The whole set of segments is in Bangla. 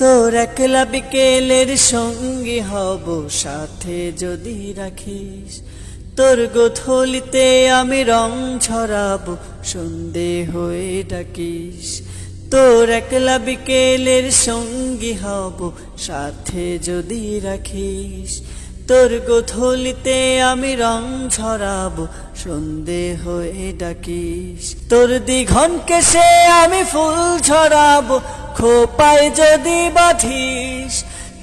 তোর একলা বিকেলের সঙ্গী হব সাথে যদি রাখিস, তোর গোধূলিতে আমি রং ছড়াবো সন্ধে হয়ে ডাকিস। তোর একলা বিকেলের সঙ্গী হব সাথে যদি রাখিস, তোর গোধূলিতে আমি রং ছড়াবো সন্ধে হয়ে ডাকিস। তোর দিঘন কেশে আমি ফুল ছড়াবো খোপায় যদি বাঁধিস,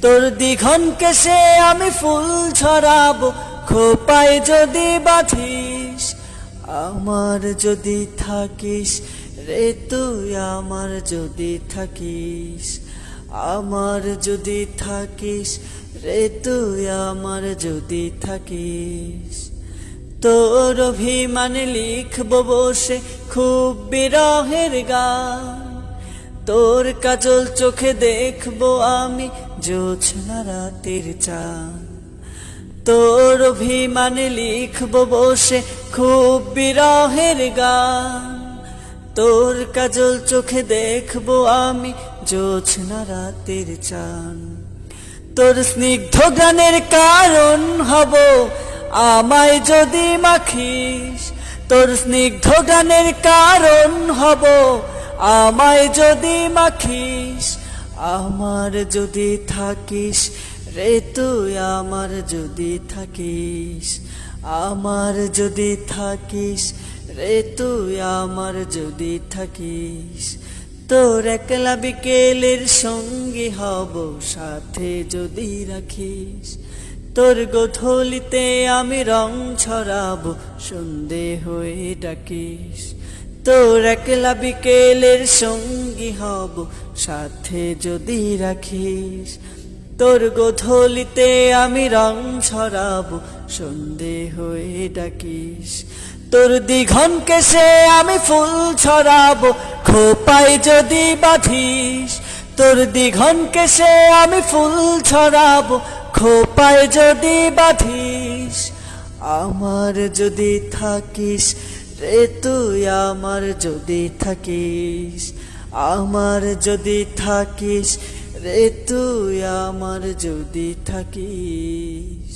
তোর দিঘন কেশে আমি ফুল ছড়াবো খোপায় যদি বাঁধিস। আমার যদি থাকিস রে তুই, আমার যদি থাকিস, আমার যদি থাকিস রে তুই, আমার যদি থাকিস। তোর অভিমানে লিখবো বসে খুব বিরহের গান, তোর কাজল চোখে দেখবো আমি জোছনা রাতের চাঁদ। তোর অভিমানে লিখবো বসে খুব বিরহের গান, তোর কাজল চোখে দেখবো আমি জোছনা রাতের চাঁদ। তোর স্নিগ্ধ গানের কারণ হব আমায় যদি মাখিস, তোর স্নিগ্ধ গানের কারণ হব আমায় যদি মাখিস। আমার যদি থাকিস রে তুই, আমার যদি থাকিস, আমার যদি থাকিস রে তুই, আমার যদি থাকিস। তোর একলা বিকেলের সঙ্গী হব সাথে যদি রাখিস, তোর গোধূলিতে আমি রং ছড়াবো সন্ধে হয়ে ডাকিস। তোর একলা বিকেলের সঙ্গী হব সাথে যদি রাখিস, তোর গোধূলিতে আমি রং ছড়াবো সন্ধে হয়ে ডাকিস। তোর দিঘন কেশে আমি ফুল ছড়াবো খোপায় যদি বাঁধিস, তোর দিঘন কেশে আমি ফুল ছড়াবো খোপায় যদি বাঁধিস। আমার যদি থাকিস রে তুই, আমার যদি থাকিস, আমার যদি থাকিস রে তুই, আমার যদি থাকিস।